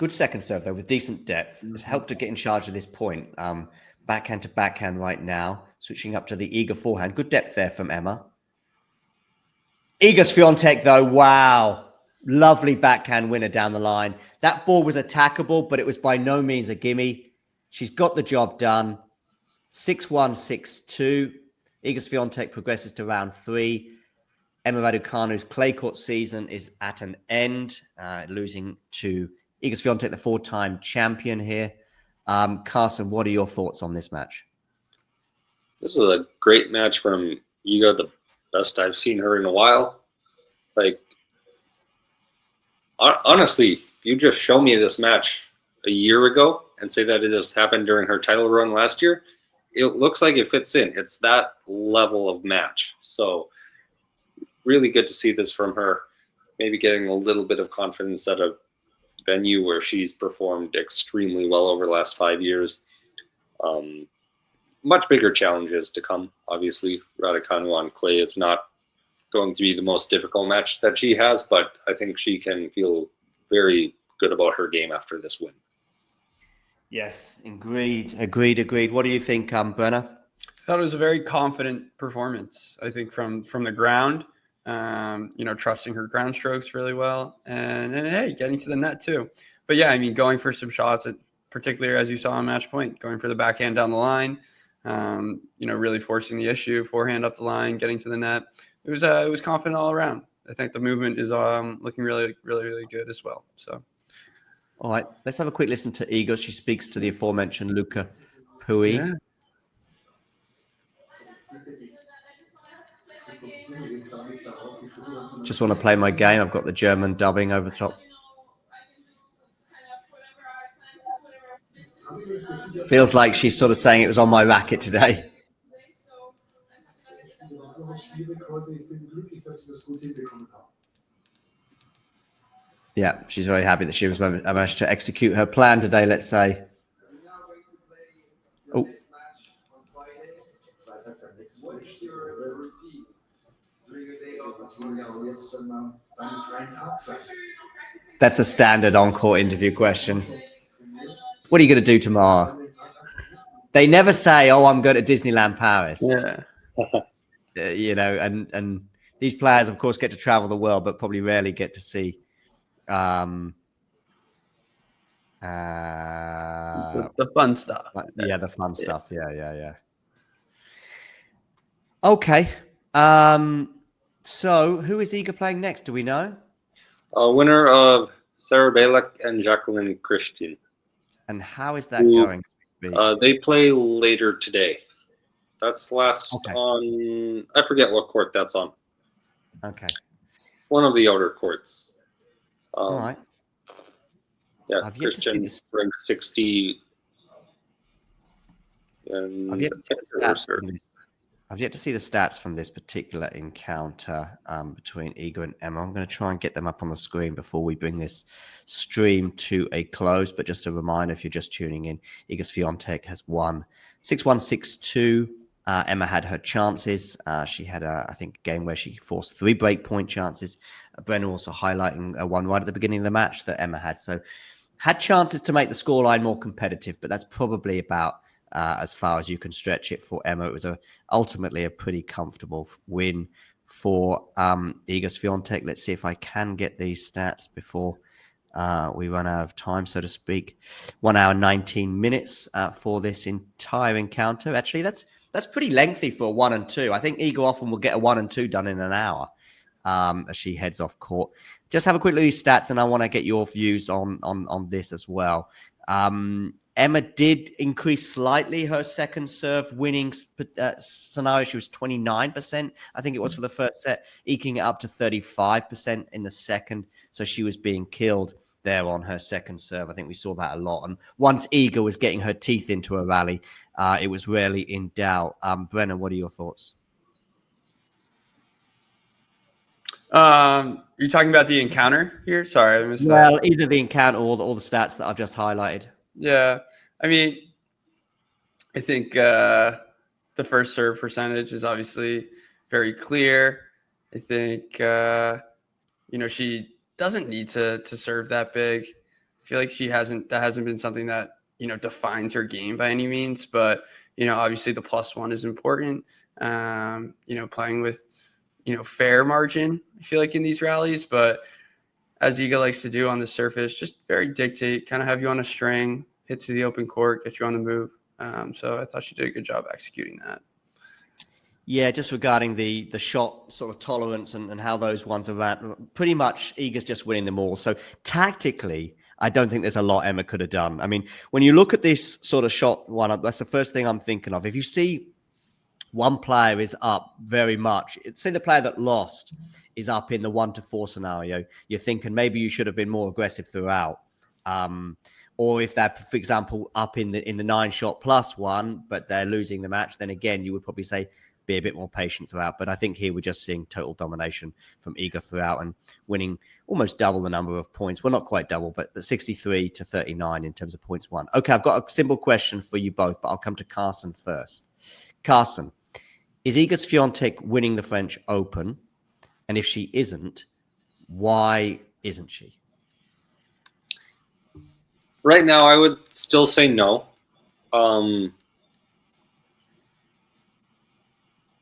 Good second serve, though, with decent depth. It's helped her get in charge of this point. Backhand to backhand right now. Switching up to the Iga forehand. Good depth there from Emma. Iga Swiatek, though, wow. Lovely backhand winner down the line. That ball was attackable, but it was by no means a gimme. She's got the job done. 6-1, 6-2. Iga Swiatek progresses to round 3. Emma Raducanu's clay court season is at an end, losing to Iga Swiatek, the 4-time champion here. Carson, what are your thoughts on this match? This is a great match from Iga, the best I've seen her in a while. Like, honestly, you just show me this match a year ago and say that it has happened during her title run last year, it looks like it fits in. It's that level of match. So really good to see this from her. Maybe getting a little bit of confidence at a venue where she's performed extremely well over the last 5 years. Much bigger challenges to come. Obviously, Raducanu on clay is not going to be the most difficult match that she has, but I think she can feel very good about her game after this win. Yes, agreed. What do you think, Brenner? I thought it was a very confident performance. I think from the ground, trusting her ground strokes really well, and hey, getting to the net too. But yeah, I mean, going for some shots, particularly as you saw on match point, going for the backhand down the line, really forcing the issue, forehand up the line, getting to the net. It was confident all around. I think the movement is looking really, really, really good as well. So. All right, let's have a quick listen to Iga. She speaks to the aforementioned Luca Pui. Yeah. Just want to play my game. I've got the German dubbing over the top. Feels like she's sort of saying it was on my racket today. Yeah, she's very happy that she was managed to execute her plan today, let's say. Oh. That's a standard on-court interview question. What are you going to do tomorrow? They never say, "Oh, I'm going to Disneyland Paris." Yeah. And these players, of course, get to travel the world, but probably rarely get to see The fun stuff. Yeah, the fun stuff. Yeah. Okay. So who is Iga playing next? Do we know? Winner of Sarah Balak and Jacqueline Christian. And how is that going? They play later today. That's on, I forget what court that's on. Okay. One of the outer courts. All right. Yeah, Christian ranked 60. And I've yet to see the stats from this particular encounter between Iga and Emma. I'm going to try and get them up on the screen before we bring this stream to a close. But just a reminder, if you're just tuning in, Iga Swiatek has won 6-1, 6-2. Emma had her chances. She had, I think, a game where she forced 3 breakpoint chances. Brenner also highlighting one right at the beginning of the match that Emma had. So had chances to make the scoreline more competitive, but that's probably about as far as you can stretch it for Emma. It was ultimately a pretty comfortable win for Iga Swiatek. Let's see if I can get these stats before we run out of time, so to speak. 1 hour, 19 minutes for this entire encounter. Actually, that's pretty lengthy for a 1 and 2. I think Iga often will get a 1 and 2 done in an hour as she heads off court. Just have a quick look at these stats, and I want to get your views on this as well. Emma did increase slightly her second serve winning scenario. She was 29%, I think it was, for the first set, eking it up to 35% in the second. So she was being killed there on her second serve. I think we saw that a lot. And once Iga was getting her teeth into a rally, it was rarely in doubt. Brennan, what are your thoughts? You're talking about the encounter here? Sorry, I missed that. Well, either the encounter or all the stats that I've just highlighted. Yeah, I mean, I think the first serve percentage is obviously very clear. I think, she doesn't need to serve that big. I feel like that hasn't been something that, defines her game by any means, but, obviously the +1 is important. Playing with, fair margin, I feel like in these rallies, but as Iga likes to do on the surface, just very dictate, kind of have you on a string, hit to the open court, get you on the move. So I thought she did a good job executing that. Yeah, just regarding the shot sort of tolerance and how those ones are ran, pretty much Iga's just winning them all. So tactically, I don't think there's a lot Emma could have done. I mean, when you look at this sort of shot one, that's the first thing I'm thinking of. If you see one player is up very much, say the player that lost is up in the 1-4 scenario, you're thinking maybe you should have been more aggressive throughout. Or if they're, for example, up in the 9-shot +1, but they're losing the match, then again, you would probably say, be a bit more patient throughout. But I think here we're just seeing total domination from Iga throughout and winning almost double the number of points. Well, not quite double, but 63-39 in terms of points won. Okay, I've got a simple question for you both, but I'll come to Carson first. Carson, is Iga Swiatek winning the French Open? And if she isn't, why isn't she? Right now, I would still say no.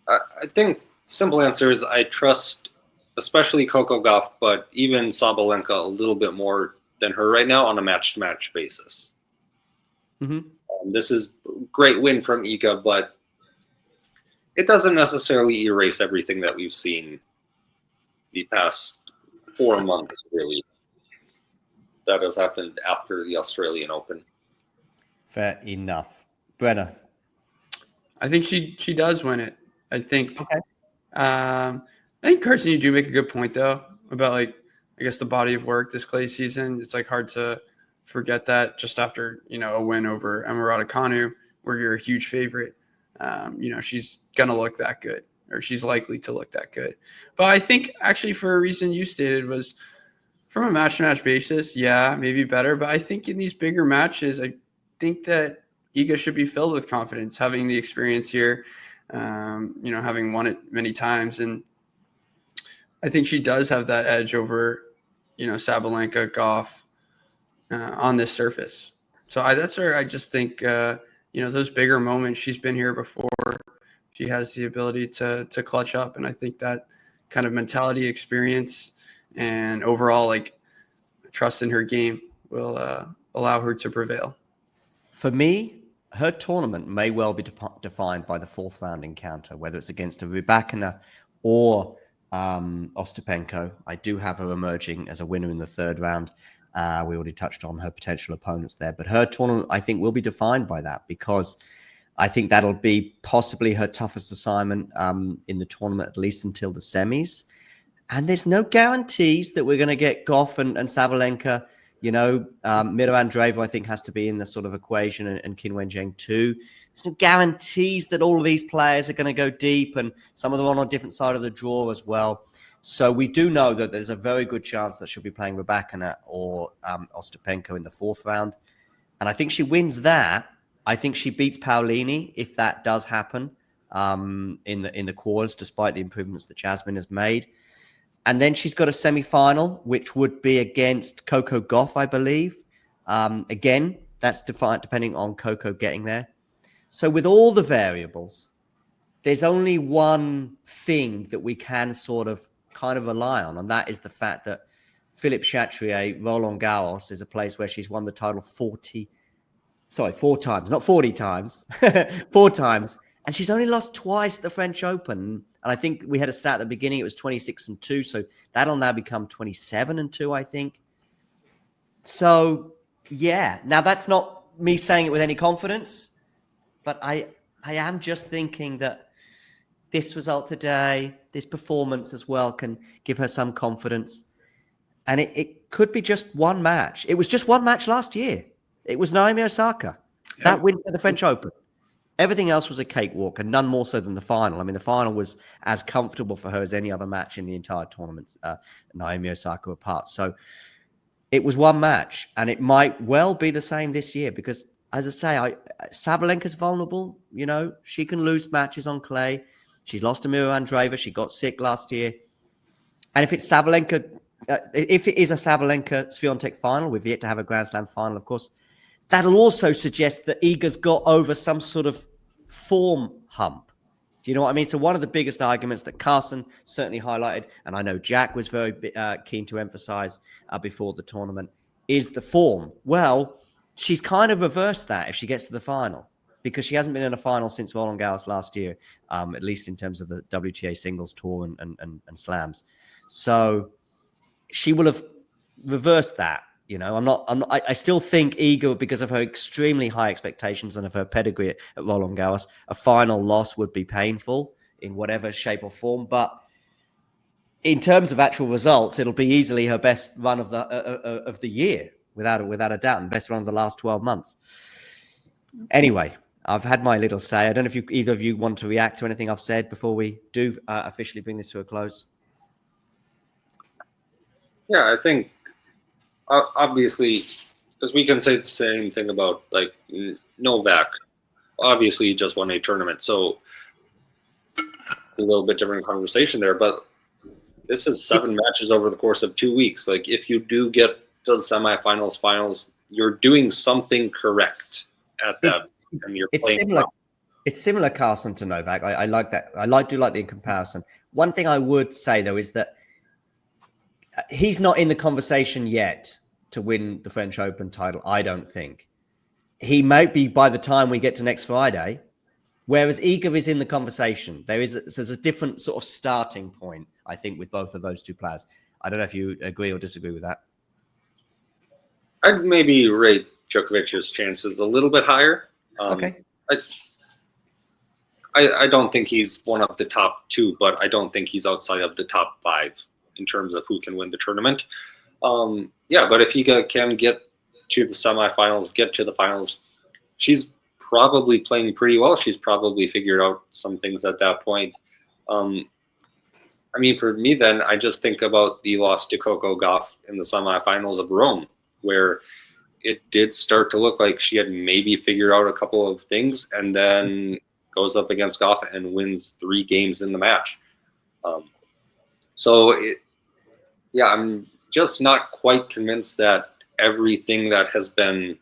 I think simple answer is I trust, especially Coco Gauff, but even Sabalenka a little bit more than her right now on a match-to-match basis. Mm-hmm. This is a great win from Iga, but it doesn't necessarily erase everything that we've seen the past 4 months, really, that has happened after the Australian Open. Fair enough. Brenna? I think she does win it. I think. Okay. I think, Carson, you do make a good point though about, like, I guess the body of work this clay season. It's like hard to forget that just after a win over Emma Raducanu, where you're a huge favorite. She's gonna look that good, or she's likely to look that good. But I think actually, for a reason you stated, was from a match-to-match basis, yeah, maybe better. But I think in these bigger matches, I think that Iga should be filled with confidence, having the experience here. Having won it many times. And I think she does have that edge over, Sabalenka, Gauff on this surface. So that's where I just think, those bigger moments, she's been here before. She has the ability to clutch up. And I think that kind of mentality, experience, and overall, like, trust in her game will allow her to prevail. For me, her tournament may well be defined by the 4th round encounter, whether it's against a Raducanu or Ostapenko. I do have her emerging as a winner in the 3rd round. We already touched on her potential opponents there, but her tournament, I think, will be defined by that, because I think that'll be possibly her toughest assignment in the tournament, at least until the semis. And there's no guarantees that we're going to get Gauff and Sabalenka. Mira Andreeva, I think, has to be in the sort of equation, and Qin Wenjing too. There's no guarantees that all of these players are going to go deep, and some of them on a different side of the draw as well. So we do know that there's a very good chance that she'll be playing Raducanu or Ostapenko in the 4th round. And I think she wins that. I think she beats Paolini if that does happen in the quarters, despite the improvements that Jasmine has made. And then she's got a semi-final, which would be against Coco Gauff, I believe. Again, that's defined depending on Coco getting there. So with all the variables, there's only one thing that we can sort of kind of rely on, and that is the fact that Philippe Chatrier, Roland Garros, is a place where she's won the title 4 times, not 40 times, 4 times. And she's only lost twice at the French Open. And I think we had a stat at the beginning, it was 26-2. So that'll now become 27-2, I think. So, yeah. Now, that's not me saying it with any confidence, but I am just thinking that this result today, this performance as well, can give her some confidence. And it could be just one match. It was just one match last year. It was Naomi Osaka. Yeah. That win at the French Open. Everything else was a cakewalk, and none more so than the final. I mean, the final was as comfortable for her as any other match in the entire tournament, Naomi Osaka apart. So it was one match, and it might well be the same this year because, as I say, Sabalenka's vulnerable. She can lose matches on clay. She's lost to Mira Andreeva. She got sick last year. And if it's Sabalenka if it is a Sabalenka-Swiatek final, we've yet to have a Grand Slam final, of course, that'll also suggest that Iga's got over some sort of form hump. Do you know what I mean? So one of the biggest arguments that Carson certainly highlighted, and I know Jack was very keen to emphasize before the tournament, is the form. Well, she's kind of reversed that if she gets to the final, because she hasn't been in a final since Roland Garros last year, at least in terms of the WTA singles tour and slams. So she will have reversed that. You know, I still think Iga, because of her extremely high expectations and of her pedigree at Roland Garros, a final loss would be painful in whatever shape or form. But in terms of actual results, it'll be easily her best run of the year, without a doubt, and best run of the last 12 months. Anyway, I've had my little say. I don't know if either of you want to react to anything I've said before we do officially bring this to a close. Yeah, I think obviously, because we can say the same thing about like Novak. Obviously, he just won a tournament, so a little bit different conversation there. But this is 7 matches over the course of 2 weeks. Like, if you do get to the semifinals, finals, you're doing something correct at that, and you're playing similar. Well. It's similar, Carson, to Novak. I like that. Do like the comparison. One thing I would say though is that he's not in the conversation yet to win the French Open title, I don't think. He might be by the time we get to next Friday, whereas Iga is in the conversation. There's a different sort of starting point, I think, with both of those two players. I don't know if you agree or disagree with that. I'd maybe rate Djokovic's chances a little bit higher. Okay. I don't think he's one of the top 2, but I don't think he's outside of the top 5 in terms of who can win the tournament. Yeah, but if Iga can get to the semifinals, get to the finals, she's probably playing pretty well. She's probably figured out some things at that point. I mean, for me, then, I just think about the loss to Coco Gauff in the semifinals of Rome, where it did start to look like she had maybe figured out a couple of things, and then goes up against Gauff and wins 3 games in the match. Yeah, I'm just not quite convinced that everything that has been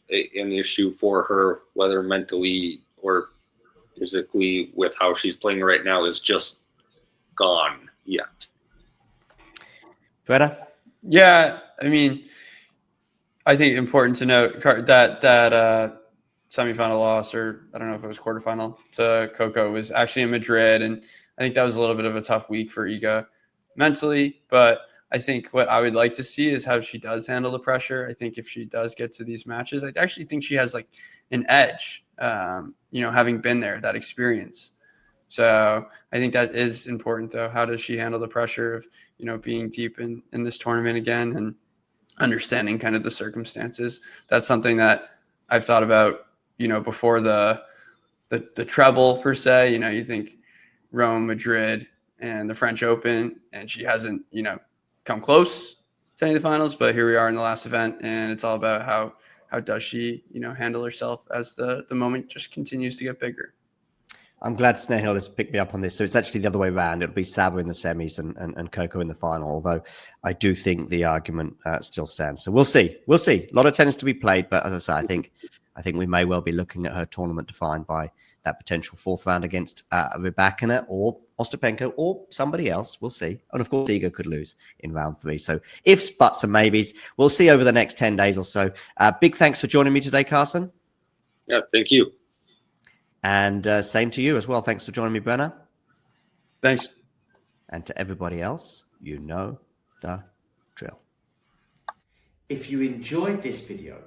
an issue for her, whether mentally or physically with how she's playing right now, is just gone yet. Greta? Yeah, I mean, I think important to note that semifinal loss, or I don't know if it was quarterfinal, to Coco was actually in Madrid, and I think that was a little bit of a tough week for Iga mentally, but I think what I would like to see is how she does handle the pressure. I think if she does get to these matches, I actually think she has like an edge, having been there, that experience. So I think that is important, though. How does she handle the pressure of, being deep in this tournament again and understanding kind of the circumstances? That's something that I've thought about, before the treble per se. You think Rome, Madrid, and the French Open, and she hasn't, come close to any of the finals, but here we are in the last event, and it's all about how does she, handle herself as the moment just continues to get bigger. I'm glad Snehal has picked me up on this. So it's actually the other way around. It'll be Saba in the semis and Coco in the final, although I do think the argument still stands. So we'll see. A lot of tennis to be played, but as I say, I think we may well be looking at her tournament defined by that potential 4th round against Rybakina or Ostapenko or somebody else. We'll see. And of course, Iga could lose in round 3. So ifs, buts, and maybes. We'll see over the next 10 days or so. Big thanks for joining me today, Carson. Yeah, thank you. And same to you as well. Thanks for joining me, Brenna. Thanks. And to everybody else, you know the drill. If you enjoyed this video,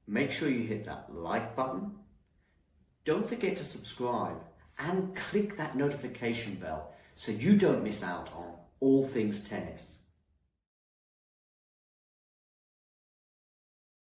make sure you hit that like button. Don't forget to subscribe and click that notification bell so you don't miss out on all things tennis.